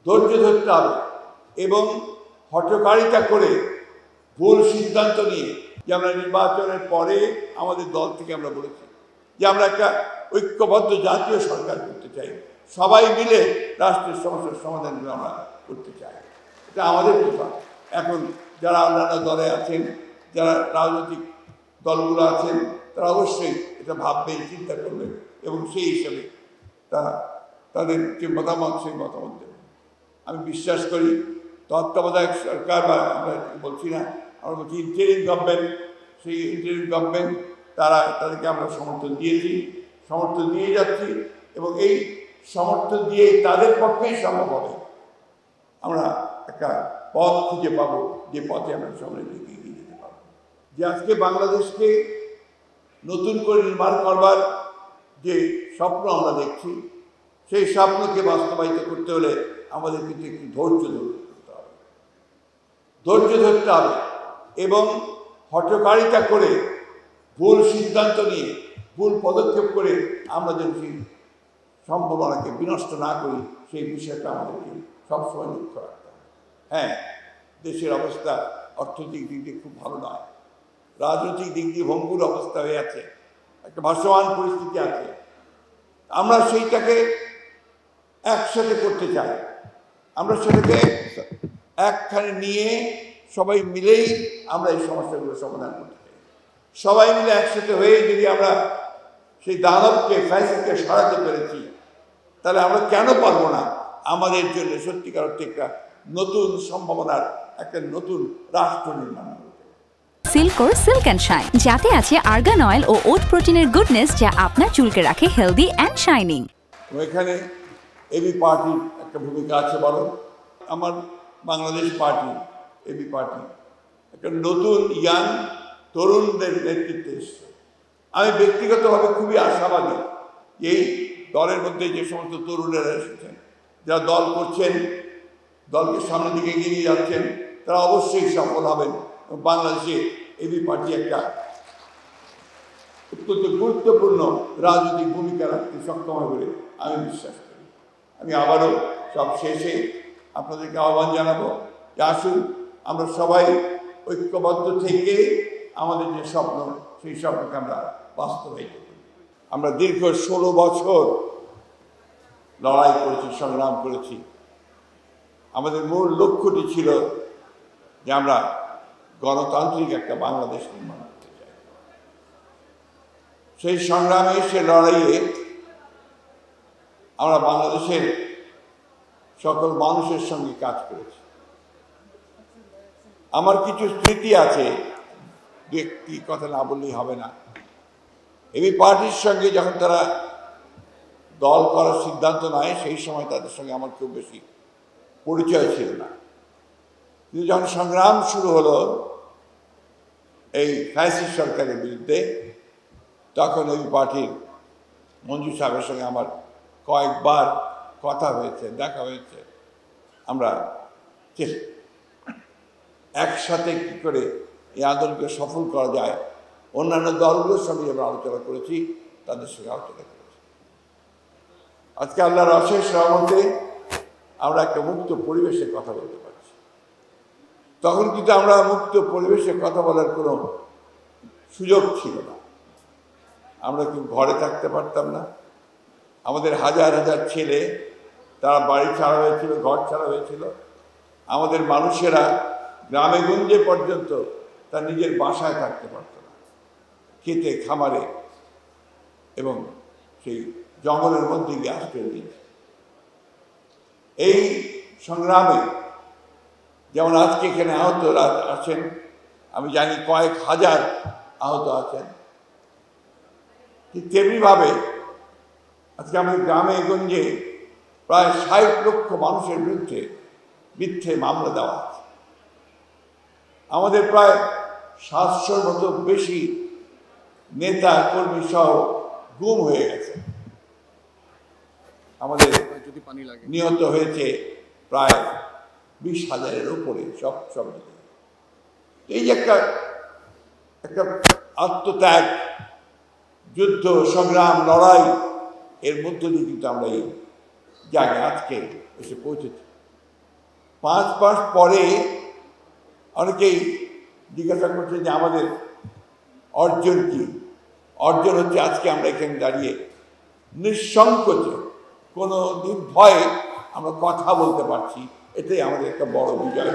ধৈর্য ধরতে হবে এবং হঠকারিতা করে ভুল সিদ্ধান্ত নিয়ে যে আমরা নির্বাচনের পরে আমাদের দল থেকে আমরা বলেছি যে আমরা একটা ঐক্যবদ্ধ জাতীয় সরকার করতে চাই, সবাই মিলে রাষ্ট্রের সমস্যার সমাধানগুলো আমরা করতে চাই। এটা আমাদের কথা। এখন যারা অন্যান্য দলে আছেন, যারা রাজনৈতিক দলগুলো আছেন, তারা অবশ্যই এটা ভাববেন, চিন্তা করবেন এবং সেই হিসাবে তারা তাদের যে মতামত সেই মতামত দেবেন। আমি বিশ্বাস করি তত্ত্বাবধায়ক সরকার বা আমরা বলছি না, আমরা বলছি ইন্টারিম গভর্নমেন্ট, সেই ইন্টারিম গভর্নমেন্ট তাদেরকে আমরা সমর্থন দিয়েছি, সমর্থন দিয়ে যাচ্ছি এবং এই সমর্থন দিয়ে তাদের পক্ষেই সম্ভব হবে আমরা একটা পথ খুঁজে পাবো, যে পথে আমরা সামনের দিকে এগিয়ে যেতে পারবো। যে আজকে বাংলাদেশকে নতুন করে নির্মাণ করবার যে স্বপ্ন আমরা দেখছি, সেই স্বপ্নকে বাস্তবায়িত করতে হলে আমাদের কিন্তু একটু ধৈর্য ধরতে হবে, ধৈর্য ধরতে হবে এবং হঠকারিতা করে ভুল সিদ্ধান্ত নিয়ে ভুল পদক্ষেপ করে আমরা যেন সেই সম্ভাবনাকে বিনষ্ট না করি, সেই বিষয়টা আমাদেরকে সবসময় লক্ষ্য রাখতে হবে। হ্যাঁ, দেশের অবস্থা অর্থনৈতিক দিক দিয়ে খুব ভালো নয়, রাজনৈতিক দিক দিয়ে ভঙ্গুর অবস্থা হয়ে আছে, একটা ভাসমান পরিস্থিতি আছে। আমরা সেইটাকে একসাথে করতে চাই, আমরা সেটাকে একখানে নিয়ে সবাই মিলেই আমরা এই সমস্যাগুলো সমাধান করতে চাই। সবাই মিলে একসাথে হয়ে যদি আমরা সেই দানবকে ফ্যাসিস্টকে সরাতে পেরেছি, তাহলে আমরা কেন পারবো না আমাদের জন্য সত্যিকার অর্থে একটা নতুন সম্ভাবনার একটা নতুন রাষ্ট্র নির্মাণ করতে। সিল্কোর সিল্ক অ্যান্ড শাইন, যাতে আছে আর্গান অয়েল ও ওট প্রোটিনের গুডনেস, যা আপনার চুলকে রাখে হেলদি অ্যান্ড শাইনিং। এখানে এবি পার্টির একটা ভূমিকা আছে বড়। আমার বাংলাদেশ পার্টি, এবি পার্টি একটা নতুন ইয়াং তরুণদের নেতৃত্বে এসছে। আমি ব্যক্তিগতভাবে খুবই আশাবাদী এই দলের মধ্যে যে সমস্ত তরুণেরা এসেছেন, যারা দল করছেন, দলকে সামনের দিকে এগিয়ে নিয়ে যাচ্ছেন, তারা অবশ্যই সফল হবেন। বাংলাদেশে এবি পার্টি একটা অত্যন্ত গুরুত্বপূর্ণ রাজনৈতিক ভূমিকা রাখতে সক্ষম হবে বলে আমি বিশ্বাস করি। আমি আবারও সব শেষে আপনাদেরকে আহ্বান জানাবো যে আসুন আমরা সবাই ঐক্যবদ্ধ থেকে আমাদের যে স্বপ্ন, সেই স্বপ্নকে আমরা বাস্তবায়িত করি। আমরা দীর্ঘ 16 বছর লড়াই করেছি, সংগ্রাম করেছি। আমাদের মূল লক্ষ্যটি ছিল যে আমরা গণতান্ত্রিক একটা বাংলাদেশ নির্মাণ করতে চাই। সেই সংগ্রামে, সে লড়াইয়ে আমরা বাংলাদেশের সকল মানুষের সঙ্গে কাজ করেছি। আমার কিছু স্মৃতি আছে, ব্যক্তি কথা না বললেই হবে না। এবি পার্টির সঙ্গে যখন তারা দল করার সিদ্ধান্ত নেয়, সেই সময় তাদের সঙ্গে আমার খুব বেশি পরিচয় ছিল না। কিন্তু যখন সংগ্রাম শুরু হলো এই ফ্যাসিস্ট সরকারের বিরুদ্ধে, তখন এবি পার্টির মঞ্জু সাহেবের সঙ্গে আমার কয়েকবার কথা হয়েছে, দেখা হয়েছে। আমরা একসাথে কী করে এই আন্দোলনকে সফল করা যায়, অন্যান্য দলগুলোর সঙ্গে আমরা আলোচনা করেছি, তাদের সঙ্গে আলোচনা করেছি। আজকে আল্লাহর অশেষ রহমতে আমরা একটা মুক্ত পরিবেশে কথা বলতে পারছি। তখন কিন্তু আমরা মুক্ত পরিবেশে কথা বলার কোনো সুযোগ ছিল না। আমরা কিন্তু ঘরে থাকতে পারতাম না। আমাদের হাজার হাজার ছেলে, তারা বাড়ি ছাড়া হয়েছিল, ঘর ছাড়া হয়েছিল। আমাদের মানুষেরা গ্রামে গঞ্জে পর্যন্ত তার নিজের বাসায় থাকতে পারত না, খেতে খামারে এবং সেই জঙ্গলের মধ্যে গিয়ে আশ্রয় নিয়েছে। এই সংগ্রামে যেমন আজকে এখানে আহতরা আছেন, আমি জানি কয়েক হাজার আহত আছেন, ঠিক তেমনিভাবে আজকে আমাদের গ্রামে গঞ্জে প্রায় 60 লক্ষ মানুষের বিরুদ্ধে মিথ্যে মামলা দেওয়া আছে। আমাদের প্রায় 700-র মতো বেশি নেতা কর্মী সহ গুম হয়ে গেছে। আমাদের নিহত হয়েছে প্রায় 20,000-এর উপরে সব মিলে। এই যে একটা আত্মত্যাগ, যুদ্ধ, সংগ্রাম, লড়াই, এর মধ্য দিয়ে কিন্তু আমরা এই জায়গায় আজকে এসে পৌঁছেছি। 5 মাস পরে অনেকেই জিজ্ঞাসা করছে যে আমাদের অর্জন কি। অর্জন হচ্ছে আজকে আমরা এখানে দাঁড়িয়ে নিঃসংকোচে কোনো নির্ভয়ে আমরা কথা বলতে পারছি, এটাই আমাদের একটা বড় বিজয়।